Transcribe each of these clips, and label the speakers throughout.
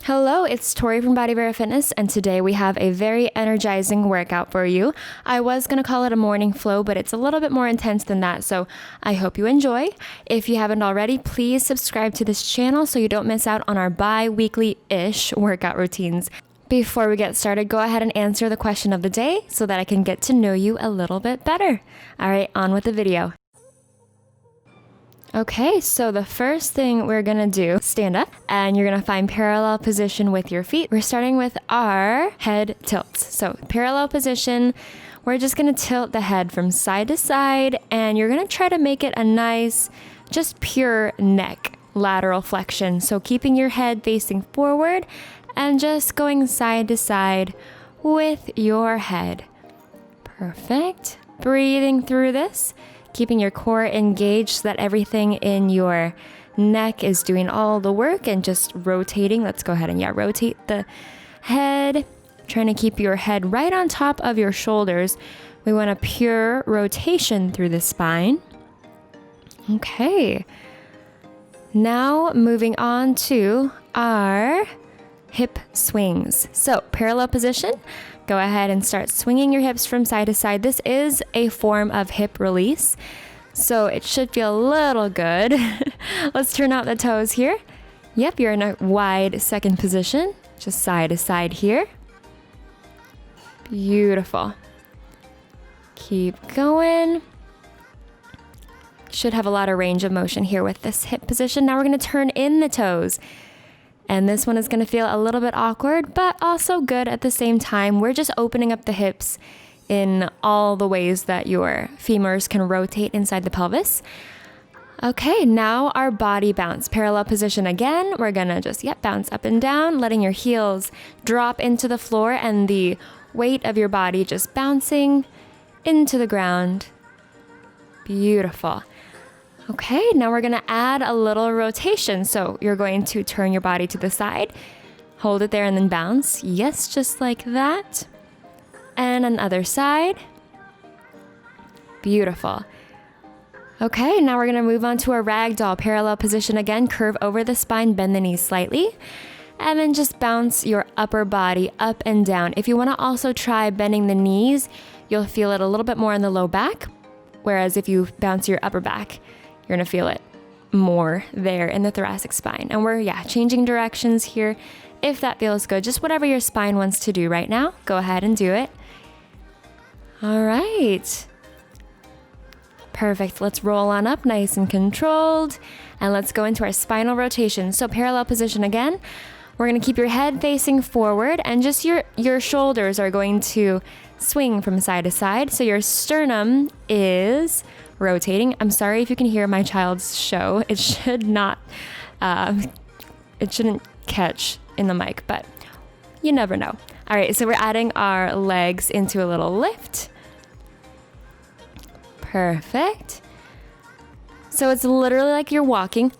Speaker 1: Hello, it's Tory from Body Vera Fitness, and today we have a very energizing workout for you. I was going to call it a morning flow, but it's a little bit more intense than that, so I hope you enjoy. If you haven't already, please subscribe to this channel so you don't miss out on our bi-weekly-ish workout routines. Before we get started, go ahead and answer the question of the day so that I can get to know you a little bit better. All right, on with the video. Okay, so the first thing we're gonna do, stand up, and you're gonna find parallel position with your feet. We're starting with our head tilts. So parallel position, we're just gonna tilt the head from side to side, and you're gonna try to make it a nice, just pure neck lateral flexion. So keeping your head facing forward and just going side to side with your head. Perfect. Breathing through this. Keeping your core engaged so that everything in your neck is doing all the work and just rotating. Let's go ahead and rotate the head. Trying to keep your head right on top of your shoulders. We want a pure rotation through the spine. Okay. Now moving on to our hip swings. So parallel position. Go ahead and start swinging your hips from side to side. This is a form of hip release, so it should feel a little good. Let's turn out the toes here. Yep, you're in a wide second position, just side to side here. Beautiful. Keep going. Should have a lot of range of motion here with this hip position. Now we're going to turn in the toes. And this one is going to feel a little bit awkward, but also good at the same time. We're just opening up the hips in all the ways that your femurs can rotate inside the pelvis. Okay, now our body bounce. Parallel position again. We're going to just, bounce up and down, letting your heels drop into the floor and the weight of your body just bouncing into the ground. Beautiful. Okay, now we're gonna add a little rotation. So you're going to turn your body to the side, hold it there and then bounce. Yes, just like that. And another side. Beautiful. Okay, now we're gonna move on to a ragdoll. Parallel position again, curve over the spine, bend the knees slightly, and then just bounce your upper body up and down. If you wanna also try bending the knees, you'll feel it a little bit more in the low back, whereas if you bounce your upper back, you're gonna feel it more there in the thoracic spine. And we're, changing directions here. If that feels good, just whatever your spine wants to do right now, go ahead and do it. All right. Perfect. Let's roll on up nice and controlled. And let's go into our spinal rotation. So parallel position again. We're gonna keep your head facing forward and just your shoulders are going to swing from side to side. So your sternum is rotating. I'm sorry if you can hear my child's show. It should not, it shouldn't catch in the mic, but you never know. All right, so we're adding our legs into a little lift. Perfect. So it's literally like you're walking,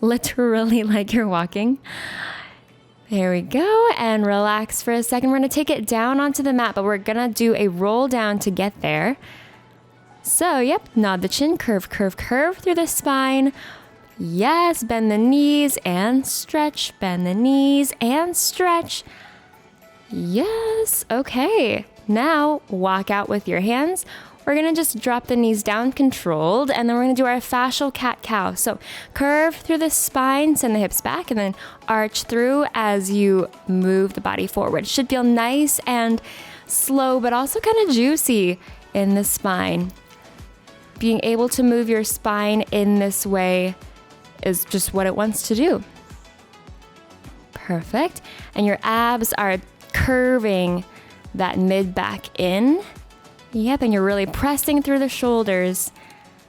Speaker 1: There we go, and relax for a second. We're gonna take it down onto the mat, but we're gonna do a roll down to get there. So, nod the chin, curve through the spine. Yes, bend the knees and stretch, bend the knees and stretch. Yes, okay. Now, walk out with your hands. We're gonna just drop the knees down controlled, and then we're gonna do our fascial cat-cow. So, curve through the spine, send the hips back, and then arch through as you move the body forward. It should feel nice and slow, but also kind of juicy in the spine. Being able to move your spine in this way is just what it wants to do. Perfect. And your abs are curving that mid-back in. Yep, and you're really pressing through the shoulders.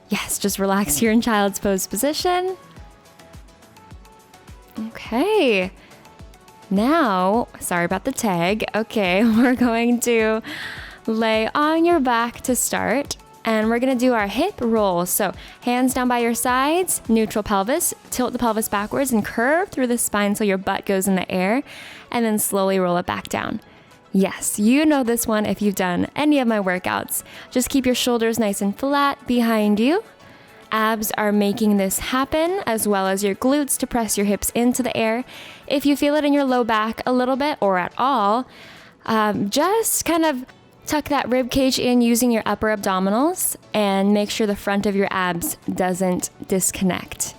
Speaker 1: Yes, just relax here in child's pose position. Okay. Now, sorry about the tag. Okay, we're going to lay on your back to start. And we're gonna do our hip roll. So hands down by your sides, neutral pelvis, tilt the pelvis backwards and curve through the spine so your butt goes in the air, and then slowly roll it back down. Yes, you know this one if you've done any of my workouts. Just keep your shoulders nice and flat behind you, abs are making this happen, as well as your glutes to press your hips into the air. If you feel it in your low back a little bit or at all, just kind of tuck that rib cage in using your upper abdominals and make sure the front of your abs doesn't disconnect.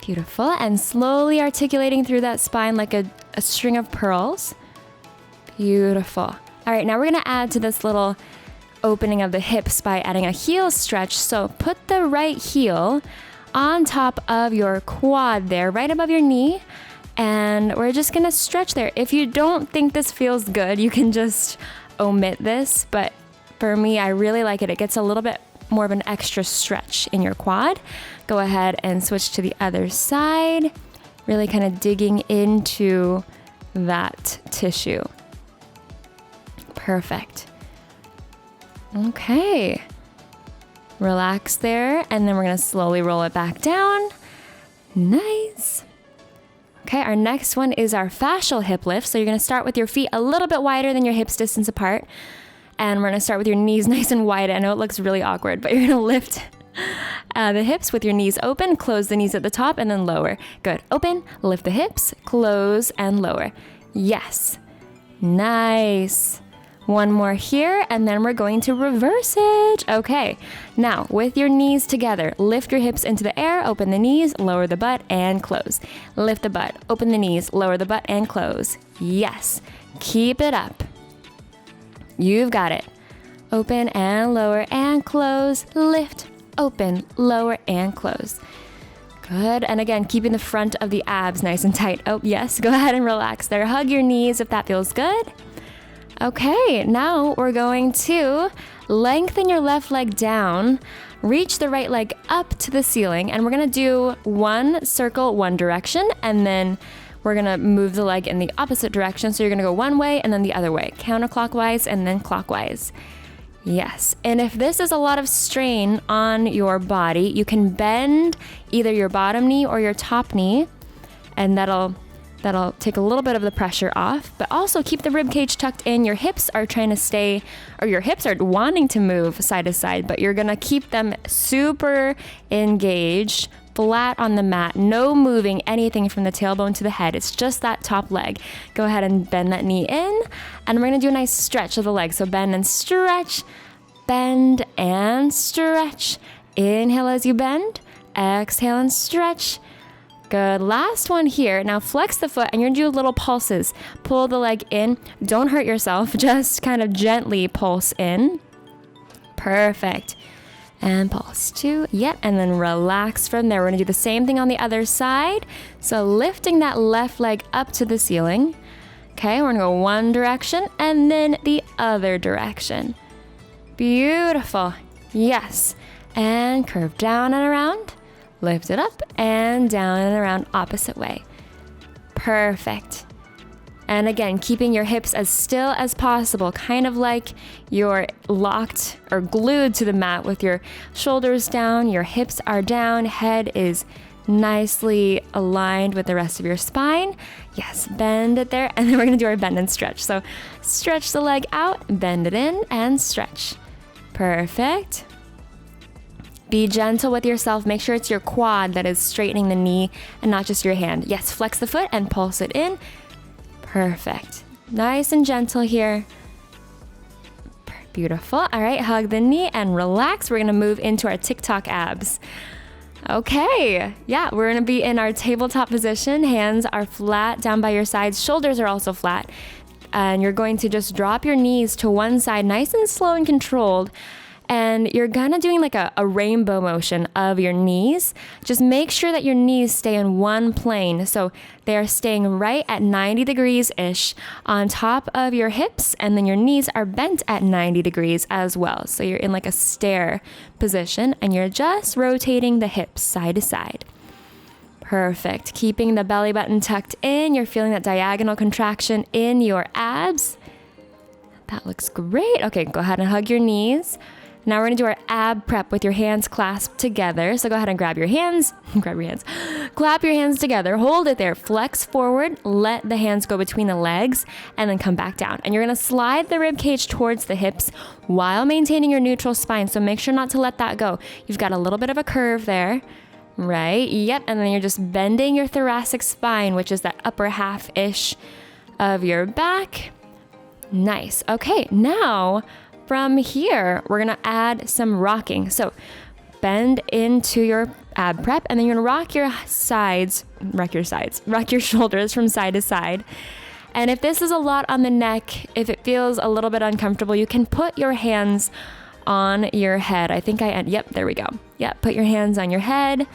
Speaker 1: Beautiful. And slowly articulating through that spine like a string of pearls. Beautiful. All right, now we're going to add to this little opening of the hips by adding a heel stretch. So put the right heel on top of your quad there, right above your knee. And we're just going to stretch there. If you don't think this feels good, you can just omit this. But for me, I really like it. It gets a little bit more of an extra stretch in your quad. Go ahead and switch to the other side. Really kind of digging into that tissue. Perfect. Okay. Relax there, and then we're going to slowly roll it back down. Nice. Okay, our next one is our fascial hip lift. So you're going to start with your feet a little bit wider than your hips distance apart. And we're going to start with your knees nice and wide. I know it looks really awkward, but you're going to lift the hips with your knees open, close the knees at the top, and then lower. Good. Open, lift the hips, close, and lower. Yes. Nice. One more here, and then we're going to reverse it. Okay, now with your knees together, lift your hips into the air, open the knees, lower the butt, and close. Lift the butt, open the knees, lower the butt, and close. Yes, keep it up. You've got it. Open and lower and close. Lift, open, lower, and close. Good, and again, keeping the front of the abs nice and tight. Oh, yes, go ahead and relax there. Hug your knees if that feels good. Okay, now we're going to lengthen your left leg down, reach the right leg up to the ceiling, and we're gonna do one circle, one direction, and then we're gonna move the leg in the opposite direction. So you're gonna go one way and then the other way, counterclockwise and then clockwise. Yes, and if this is a lot of strain on your body, you can bend either your bottom knee or your top knee, and that'll take a little bit of the pressure off, but also keep the rib cage tucked in. Your hips are trying to stay, or your hips are wanting to move side to side, but you're gonna keep them super engaged, flat on the mat, no moving anything from the tailbone to the head. It's just that top leg. Go ahead and bend that knee in, and we're gonna do a nice stretch of the leg. So bend and stretch, bend and stretch. Inhale as you bend, exhale and stretch. Good. Last one here. Now flex the foot and you're gonna do little pulses. Pull the leg in. Don't hurt yourself. Just kind of gently pulse in. Perfect. And pulse two. Yep. And then relax from there. We're gonna do the same thing on the other side. So lifting that left leg up to the ceiling. Okay, we're gonna go one direction and then the other direction. Beautiful. Yes. And curve down and around. Lift it up and down and around opposite way. Perfect. And again, keeping your hips as still as possible, kind of like you're locked or glued to the mat with your shoulders down, your hips are down, head is nicely aligned with the rest of your spine. Yes, bend it there, and then we're gonna do our bend and stretch. So stretch the leg out, bend it in, and stretch. Perfect. Be gentle with yourself. Make sure it's your quad that is straightening the knee and not just your hand. Yes, flex the foot and pulse it in. Perfect. Nice and gentle here. Beautiful. All right, hug the knee and relax. We're gonna move into our TikTok abs. Okay, yeah, we're gonna be in our tabletop position. Hands are flat down by your sides. Shoulders are also flat. And you're going to just drop your knees to one side, nice and slow and controlled. And you're kind of doing like a rainbow motion of your knees. Just make sure that your knees stay in one plane. So they are staying right at 90 degrees-ish on top of your hips, and then your knees are bent at 90 degrees as well. So you're in like a stair position, and you're just rotating the hips side to side. Perfect. Keeping the belly button tucked in. You're feeling that diagonal contraction in your abs. That looks great. Okay, go ahead and hug your knees. Now we're gonna do our ab prep with your hands clasped together. So go ahead and grab your hands, clap your hands together, hold it there, flex forward, let the hands go between the legs, and then come back down. And you're gonna slide the rib cage towards the hips while maintaining your neutral spine. So make sure not to let that go. You've got a little bit of a curve there, right? Yep, and then you're just bending your thoracic spine, which is that upper half-ish of your back. Nice. Okay, now from here, we're gonna add some rocking. So bend into your ab prep, and then you're gonna rock your shoulders from side to side. And if this is a lot on the neck, if it feels a little bit uncomfortable, you can put your hands on your head. Yep, there we go. Yep, put your hands on your head,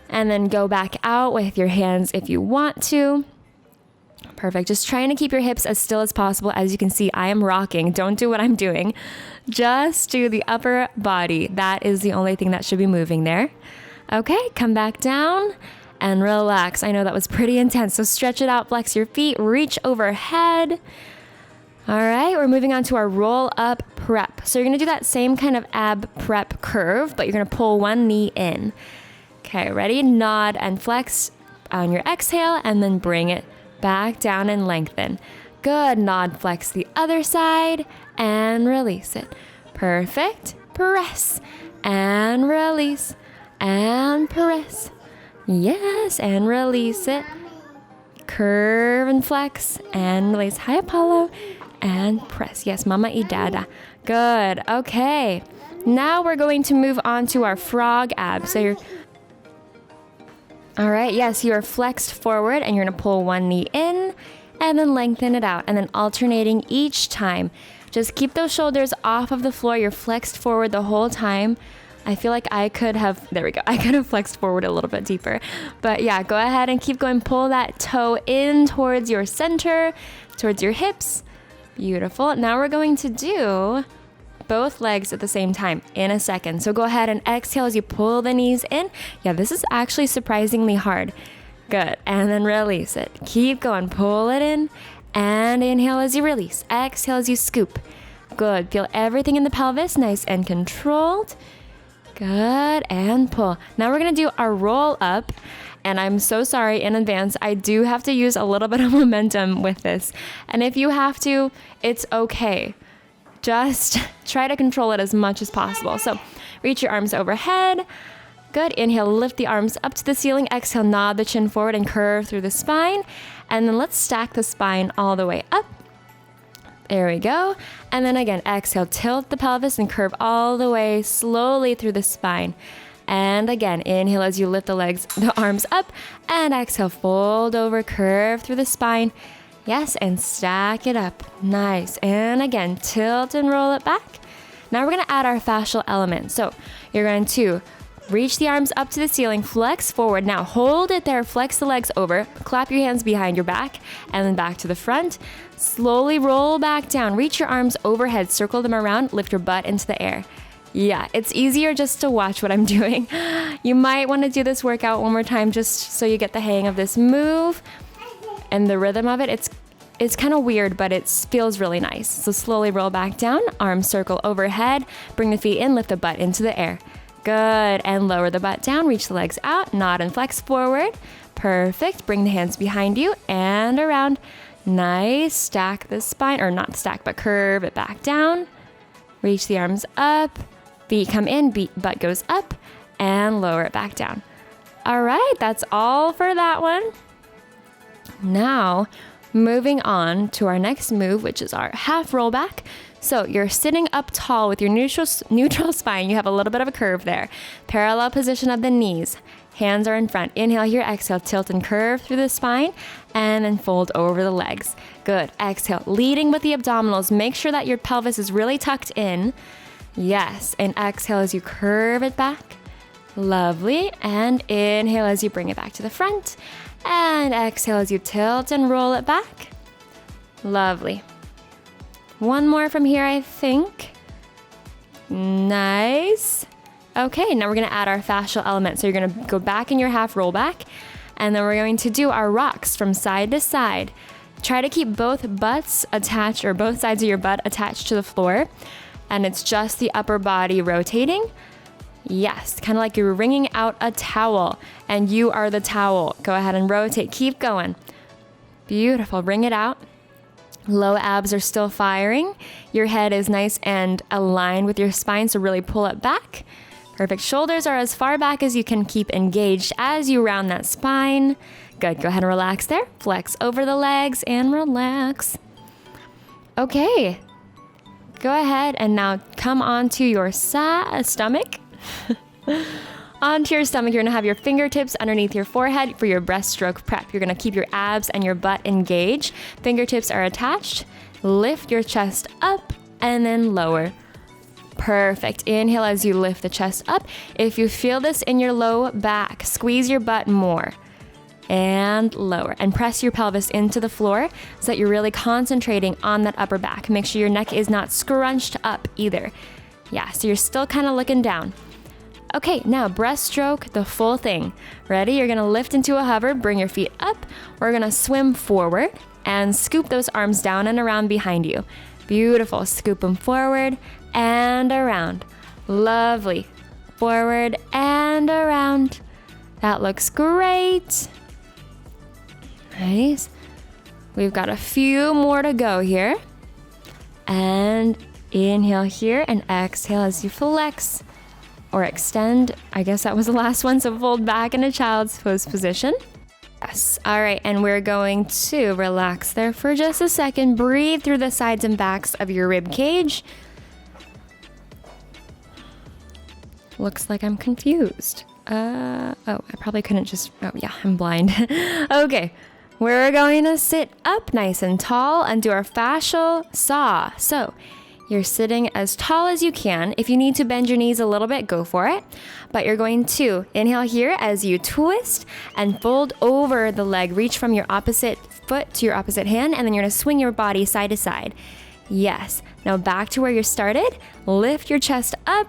Speaker 1: and then go back out with your hands if you want to. Perfect. Just trying to keep your hips as still as possible. As you can see, I am rocking. Don't do what I'm doing. Just do the upper body. That is the only thing that should be moving there. Okay, come back down and relax. I know that was pretty intense. So stretch it out, flex your feet, reach overhead. All right, we're moving on to our roll up prep. So you're gonna do that same kind of ab prep curve, but you're gonna pull one knee in. Okay, ready? Nod and flex on your exhale, and then bring it back down and lengthen. Good. Nod, flex the other side, and release it. Perfect. Press and release and press. Yes, and release it. Curve and flex and release. Hi, Apollo. And press. Yes, mama y dada. Good. Okay. Now we're going to move on to our frog abs. So you're all right, yes, you are flexed forward, and you're gonna pull one knee in and then lengthen it out, and then alternating each time. Just keep those shoulders off of the floor. You're flexed forward the whole time. I feel like I could have flexed forward a little bit deeper. But yeah, go ahead and keep going. Pull that toe in towards your center, towards your hips. Beautiful. Now we're going to do both legs at the same time in a second. So go ahead and exhale as you pull the knees in. Yeah, this is actually surprisingly hard. Good. And then release it. Keep going. Pull it in and inhale as you release. Exhale as you scoop. Good. Feel everything in the pelvis nice and controlled. Good. And pull. Now we're going to do our roll up. And I'm so sorry in advance. I do have to use a little bit of momentum with this. And if you have to, it's okay. Just try to control it as much as possible. So reach your arms overhead. Good. Inhale, lift the arms up to the ceiling. Exhale, nod the chin forward and curve through the spine. And then let's stack the spine all the way up. There we go. And then again, exhale, tilt the pelvis and curve all the way slowly through the spine. And again, inhale as you lift the arms up, and exhale, fold over, curve through the spine. Yes, and stack it up. Nice. And again, tilt and roll it back. Now we're going to add our fascial element. So you're going to reach the arms up to the ceiling, flex forward. Now hold it there, flex the legs over, clap your hands behind your back, and then back to the front. Slowly roll back down. Reach your arms overhead, circle them around, lift your butt into the air. Yeah, it's easier just to watch what I'm doing. You might want to do this workout one more time just so you get the hang of this move. And the rhythm of it, it's kind of weird, but it feels really nice. So slowly roll back down, arms circle overhead, bring the feet in, lift the butt into the air. Good, and lower the butt down, reach the legs out, nod and flex forward. Perfect, bring the hands behind you and around. Nice, stack the spine, or not stack, but curve it back down. Reach the arms up, feet come in, butt goes up, and lower it back down. All right, that's all for that one. Now, moving on to our next move, which is our half rollback. So you're sitting up tall with your neutral spine. You have a little bit of a curve there. Parallel position of the knees. Hands are in front. Inhale here, exhale, tilt and curve through the spine, and then fold over the legs. Good. Exhale, leading with the abdominals. Make sure that your pelvis is really tucked in. Yes. And exhale as you curve it back. Lovely. And inhale as you bring it back to the front. And exhale as you tilt and roll it back. Lovely. One more from here, I think. Nice. Okay, now we're going to add our fascial element. So you're going to go back in your half roll back, and then we're going to do our rocks from side to side. Try to keep both butts attached, or both sides of your butt attached to the floor. and it's just the upper body rotating. Yes, kind of like you're wringing out a towel and you are the towel. Go ahead and rotate. Keep going. Beautiful. Wring it out. Low abs are still firing. Your head is nice and aligned with your spine, so really pull it back. Perfect. Shoulders are as far back as you can keep engaged as you round that spine. Good. Go ahead and relax there. Flex over the legs and relax. Okay. Go ahead and now come onto your stomach. Onto your stomach, you're going to have your fingertips underneath your forehead for your breaststroke prep. You're going to keep your abs and your butt engaged. Fingertips are attached. Lift your chest up and then lower. Perfect. Inhale as you lift the chest up. If you feel this in your low back, squeeze your butt more and lower, and press your pelvis into the floor so that you're really concentrating on that upper back. Make sure your neck is not scrunched up either. Yeah, so you're still kind of looking down. Okay, now breaststroke, the full thing. Ready? You're gonna lift into a hover, bring your feet up. We're gonna swim forward and scoop those arms down and around behind you. Beautiful. Scoop them forward and around. Lovely. Forward and around. That looks great. Nice. We've got a few more to go here. And inhale here and exhale as you flex or extend. I guess that was the last one, so fold back in a child's pose position. Yes. All right, and we're going to relax there for just a second. Breathe through the sides and backs of your rib cage. Looks like I'm confused. I probably couldn't just, I'm blind. Okay, we're going to sit up nice and tall and do our fascial saw. So you're sitting as tall as you can. If you need to bend your knees a little bit, go for it. But you're going to inhale here as you twist and fold over the leg. Reach from your opposite foot to your opposite hand, and then you're going to swing your body side to side. Yes. Now back to where you started. Lift your chest up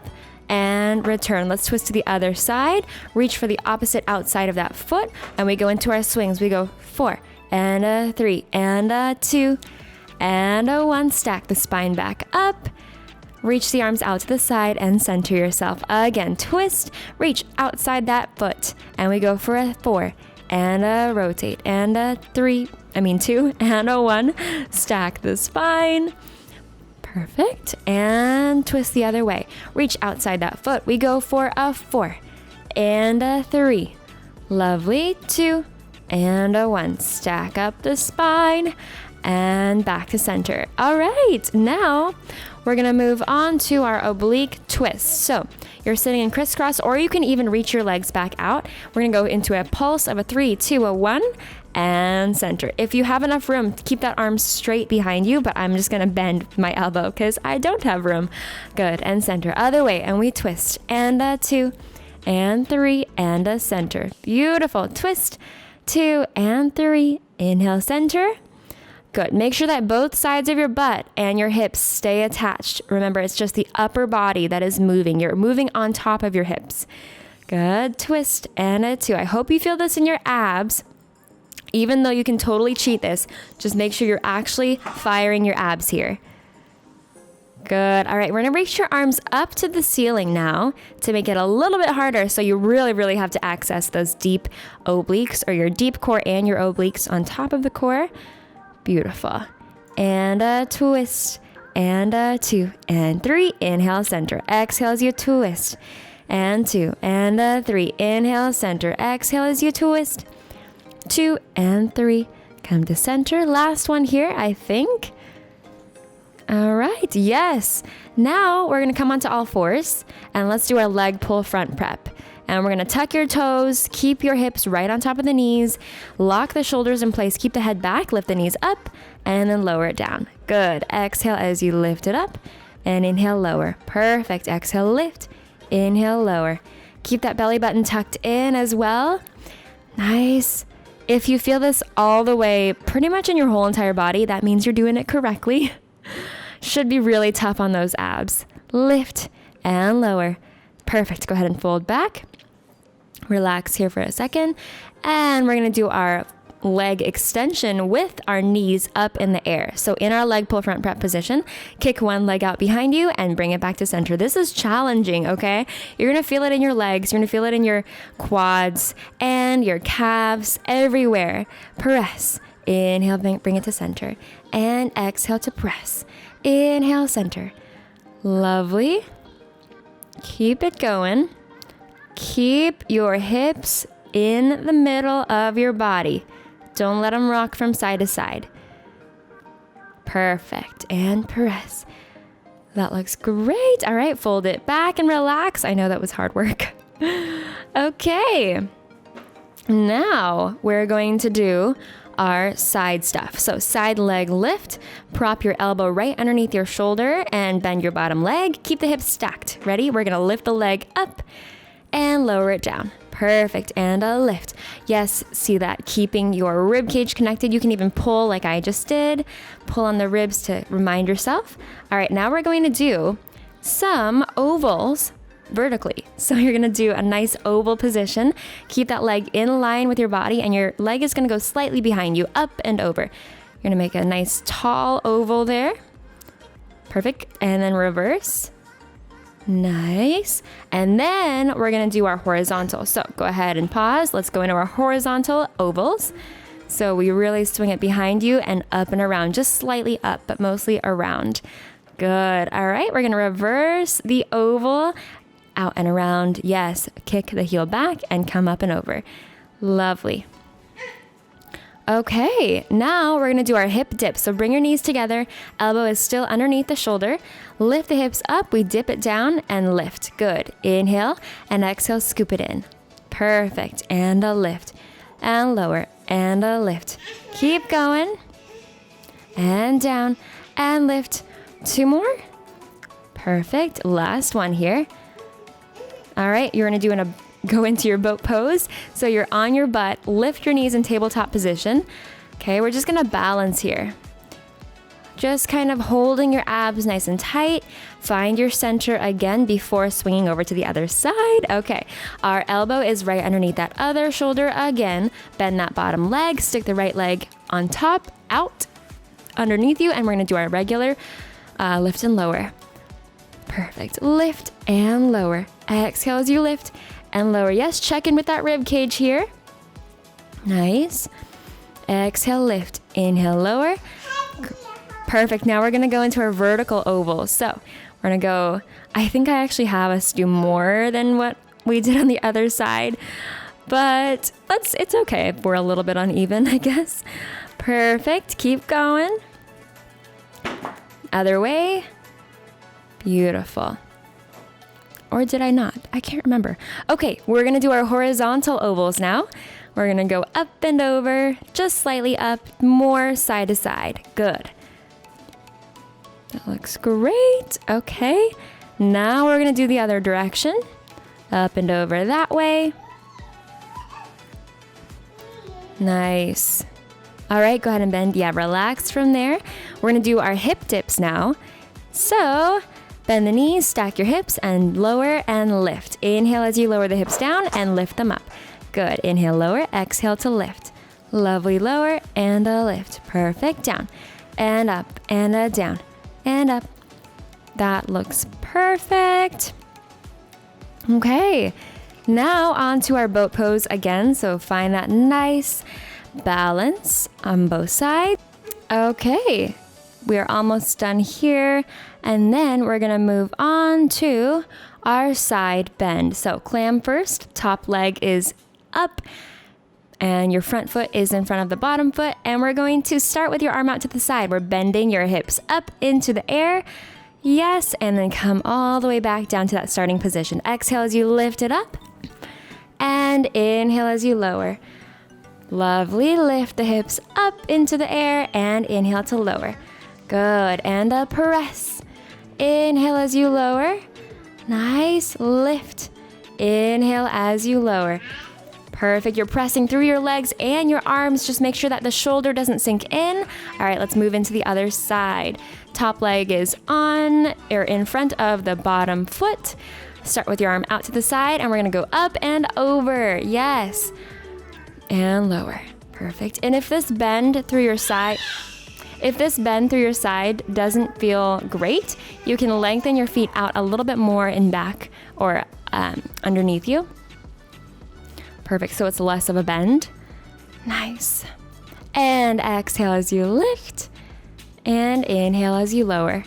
Speaker 1: and return. Let's twist to the other side. Reach for the opposite outside of that foot, and we go into our swings. We go 4 and a 3 and a 2 and a 1. Stack the spine back up. Reach the arms out to the side and center yourself. Again, twist, reach outside that foot. And we go for a 4 and a rotate and a 2 and a 1. Stack the spine. Perfect. And twist the other way. Reach outside that foot. We go for a 4 and a 3. Lovely. 2 and a 1. Stack up the spine. And back to center. All right, now we're gonna move on to our oblique twist. So you're sitting in crisscross, or you can even reach your legs back out. We're gonna go into a pulse of a 3, 2, a 1, and center. If you have enough room, keep that arm straight behind you, but I'm just gonna bend my elbow because I don't have room. Good, and center. Other way, and we twist. And a 2, and 3, and a center. Beautiful. Twist, 2, and 3. Inhale, center. Good. Make sure that both sides of your butt and your hips stay attached. Remember, it's just the upper body that is moving. You're moving on top of your hips. Good. Twist and a 2. I hope you feel this in your abs. Even though you can totally cheat this, just make sure you're actually firing your abs here. Good. All right, we're going to reach your arms up to the ceiling now to make it a little bit harder. So you really, really have to access those deep obliques, or your deep core and your obliques on top of the core. Beautiful. And a twist, and a 2, and 3. Inhale, center. Exhale as you twist. And 2, and a 3. Inhale, center. Exhale as you twist. 2 and 3. Come to center. Last one here, I think. All right. Yes. Now we're going to come onto all fours, and let's do our leg pull front prep. And we're going to tuck your toes, keep your hips right on top of the knees, lock the shoulders in place, keep the head back, lift the knees up, and then lower it down. Good. Exhale as you lift it up, and inhale, lower. Perfect. Exhale, lift. Inhale, lower. Keep that belly button tucked in as well. Nice. If you feel this all the way, pretty much in your whole entire body, that means you're doing it correctly. Should be really tough on those abs. Lift and lower. Perfect. Go ahead and fold back. Relax here for a second. And we're going to do our leg extension with our knees up in the air. So in our leg pull front prep position, kick one leg out behind you and bring it back to center. This is challenging, okay? You're gonna feel it in your legs, you're gonna feel it in your quads and your calves, everywhere. Press. Inhale, bring it to center. And exhale to press. Inhale, center. Lovely. Keep it going. Keep your hips in the middle of your body. Don't let them rock from side to side. Perfect. And press. That looks great. All right, fold it back and relax. I know that was hard work. Okay. Now we're going to do our side stuff. So side leg lift, prop your elbow right underneath your shoulder and bend your bottom leg. Keep the hips stacked. Ready? We're gonna lift the leg up and lower it down. Perfect, and a lift. Yes, see that, keeping your rib cage connected. You can even pull like I just did. Pull on the ribs to remind yourself. All right, now we're going to do some ovals vertically. So you're gonna do a nice oval position. Keep that leg in line with your body and your leg is gonna go slightly behind you, up and over. You're gonna make a nice tall oval there. Perfect, and then reverse. Nice. And then we're gonna do our horizontal. So go ahead and pause. Let's go into our horizontal ovals. So we really swing it behind you and up and around, just slightly up, but mostly around. Good. All right, we're gonna reverse the oval, out and around. Yes, kick the heel back and come up and over. Lovely. Okay, now we're gonna do our hip dip. So bring your knees together, elbow is still underneath the shoulder. Lift the hips up, we dip it down and lift. Good. Inhale and exhale, scoop it in. Perfect. And a lift. And lower. And a lift. Keep going. And down. And lift. 2 more. Perfect. Last one here. All right, you're gonna go into your boat pose. So you're on your butt, lift your knees in tabletop position. Okay, we're just gonna balance here. Just kind of holding your abs nice and tight. Find your center again before swinging over to the other side. Okay, our elbow is right underneath that other shoulder again. Bend that bottom leg, stick the right leg on top, out, underneath you, and we're gonna do our regular lift and lower. Perfect, lift and lower. Exhale as you lift and lower. Yes, check in with that rib cage here. Nice. Exhale, lift. Inhale, lower. Perfect. Now we're gonna go into our vertical oval. So we're gonna go, I think I actually have us do more than what we did on the other side, but it's okay if we're a little bit uneven, I guess. Perfect. Keep going. Other way. Beautiful. Or did I not? I can't remember. Okay, we're gonna do our horizontal ovals now. We're gonna go up and over, just slightly up, more side to side. Good. That looks great. Okay, now we're gonna do the other direction. Up and over that way. Nice. All right, go ahead and bend. Yeah, relax from there. We're gonna do our hip dips now. So, bend the knees, stack your hips, and lower and lift. Inhale as you lower the hips down and lift them up. Good. Inhale, lower. Exhale to lift. Lovely. Lower and a lift. Perfect. Down and up and a down and up. That looks perfect. Okay. Now on to our boat pose again. So find that nice balance on both sides. Okay. We're almost done here. And then we're gonna move on to our side bend. So clam first, top leg is up and your front foot is in front of the bottom foot. And we're going to start with your arm out to the side. We're bending your hips up into the air. Yes, and then come all the way back down to that starting position. Exhale as you lift it up and inhale as you lower. Lovely, lift the hips up into the air and inhale to lower. Good, and a press. Inhale as you lower. Nice, lift. Inhale as you lower. Perfect, you're pressing through your legs and your arms. Just make sure that the shoulder doesn't sink in. All right, let's move into the other side. Top leg is on or in front of the bottom foot. Start with your arm out to the side and we're gonna go up and over. Yes, and lower. Perfect. And if this bend through your side doesn't feel great, you can lengthen your feet out a little bit more in back or underneath you. Perfect, so it's less of a bend. Nice. And exhale as you lift, and inhale as you lower.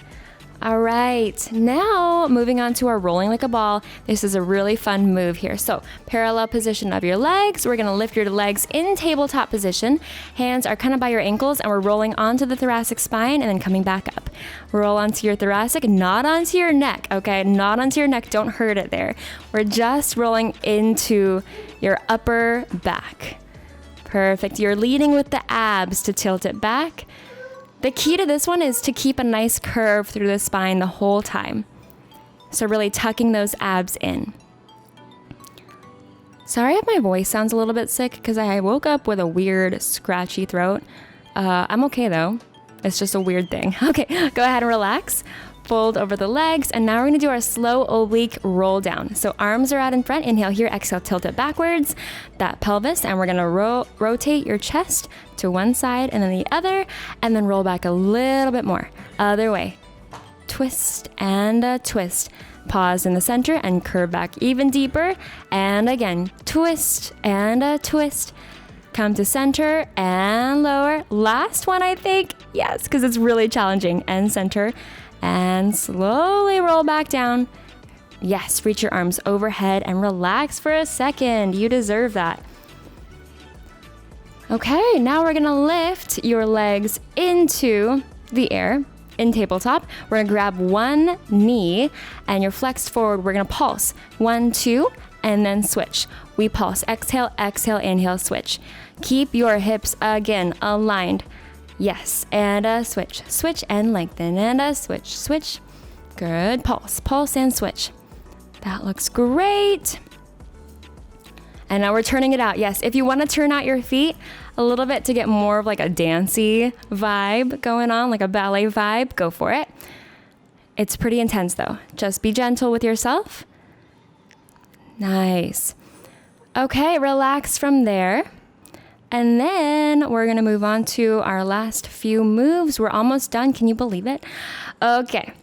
Speaker 1: All right, now moving on to our rolling like a ball. This is a really fun move here. So parallel position of your legs. We're gonna lift your legs in tabletop position. Hands are kind of by your ankles, and we're rolling onto the thoracic spine and then coming back up. Roll onto your thoracic, not onto your neck, okay? Not onto your neck, don't hurt it there. We're just rolling into your upper back. Perfect, you're leading with the abs to tilt it back. The key to this one is to keep a nice curve through the spine the whole time. So really tucking those abs in. Sorry if my voice sounds a little bit sick because I woke up with a weird scratchy throat. I'm okay though. It's just a weird thing. Okay, go ahead and relax. Fold over the legs, and now we're gonna do our slow oblique roll down. So arms are out in front, inhale here, exhale, tilt it backwards, that pelvis, and we're gonna rotate your chest to one side and then the other, and then roll back a little bit more. Other way. Twist and a twist. Pause in the center and curve back even deeper, and again, twist and a twist. Come to center and lower. Last one, I think. Yes, because it's really challenging. And center. And slowly roll back down. Yes, reach your arms overhead and relax for a second. You deserve that. Okay, now we're gonna lift your legs into the air in tabletop. We're gonna grab one knee and you're flexed forward. We're gonna pulse. 1, 2, and then switch. We pulse. Exhale, exhale, inhale, switch. Keep your hips again aligned. Yes, and a switch, switch and lengthen, and a switch, switch. Good, pulse, pulse and switch. That looks great. And now we're turning it out. Yes, if you want to turn out your feet a little bit to get more of like a dancey vibe going on, like a ballet vibe, go for it. It's pretty intense though. Just be gentle with yourself. Nice. Okay, relax from there. And then we're gonna move on to our last few moves. We're almost done, can you believe it? Okay,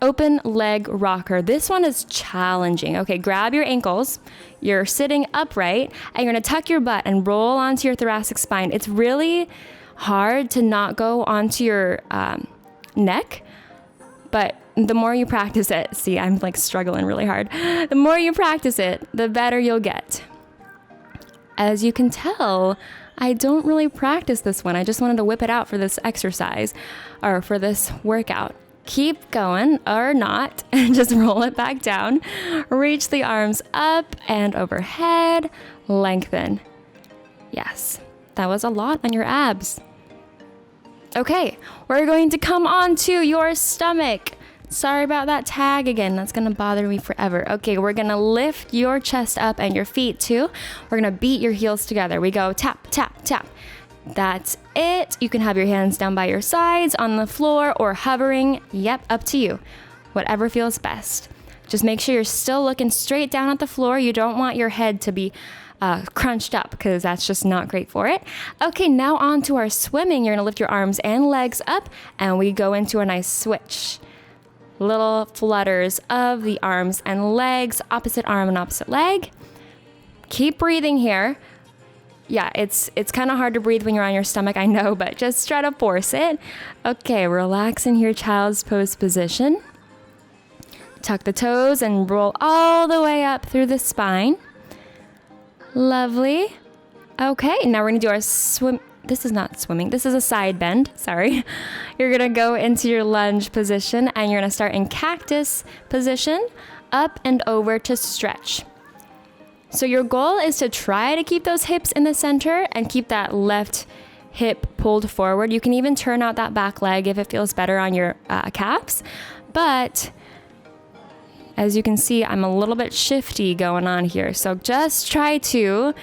Speaker 1: open leg rocker. This one is challenging. Okay, grab your ankles. You're sitting upright and you're gonna tuck your butt and roll onto your thoracic spine. It's really hard to not go onto your neck, but the more you practice it, see, I'm like struggling really hard. The more you practice it, the better you'll get. As you can tell, I don't really practice this one. I just wanted to whip it out for this exercise or for this workout. Keep going or not, and just roll it back down. Reach the arms up and overhead, lengthen. Yes, that was a lot on your abs. Okay, we're going to come on to your stomach. Sorry about that tag again. That's gonna bother me forever. Okay, we're gonna lift your chest up and your feet too. We're gonna beat your heels together. We go tap, tap, tap. That's it. You can have your hands down by your sides, on the floor, or hovering. Yep, up to you. Whatever feels best. Just make sure you're still looking straight down at the floor. You don't want your head to be crunched up because that's just not great for it. Okay, now on to our swimming. You're gonna lift your arms and legs up and we go into a nice switch. Little flutters of the arms and legs, opposite arm and opposite leg. Keep breathing here. Yeah, it's kind of hard to breathe when you're on your stomach, I know, but just try to force it. Okay, relax in your child's pose position. Tuck the toes and roll all the way up through the spine. Lovely. Okay, now we're gonna do our swim. This is not swimming, this is a side bend, sorry. You're gonna go into your lunge position and you're gonna start in cactus position, up and over to stretch. So your goal is to try to keep those hips in the center and keep that left hip pulled forward. You can even turn out that back leg if it feels better on your calves. But as you can see, I'm a little bit shifty going on here. So just try to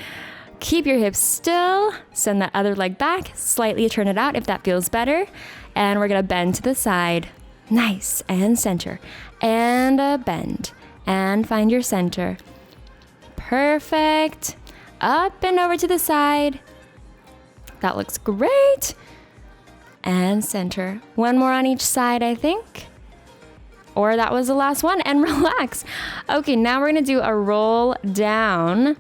Speaker 1: keep your hips still, send that other leg back, slightly turn it out if that feels better. And we're gonna bend to the side. Nice, and center. And a bend. And find your center. Perfect. Up and over to the side. That looks great. And center. One more on each side, I think. Or that was the last one, and relax. Okay, now we're gonna do a roll down.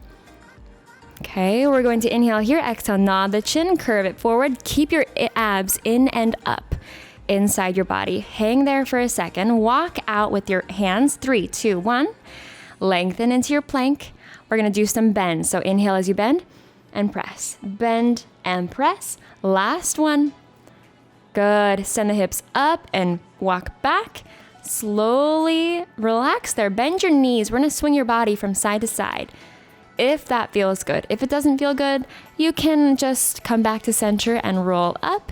Speaker 1: Okay, we're going to inhale here, exhale, nod the chin, curve it forward. Keep your abs in and up inside your body. Hang there for a second. Walk out with your hands. 3, 2, 1. Lengthen into your plank. We're gonna do some bends. So inhale as you bend and press. Bend and press. Last one. Good. Send the hips up and walk back. Slowly relax there. Bend your knees. We're going to swing your body from side to side. If that feels good. If it doesn't feel good, you can just come back to center and roll up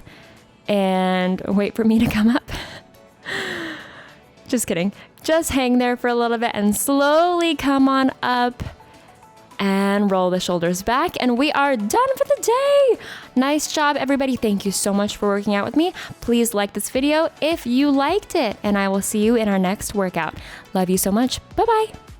Speaker 1: and wait for me to come up. Just kidding. Just hang there for a little bit and slowly come on up. And roll the shoulders back, and we are done for the day. Nice job, everybody. Thank you so much for working out with me. Please like this video if you liked it, and I will see you in our next workout. Love you so much. Bye-bye.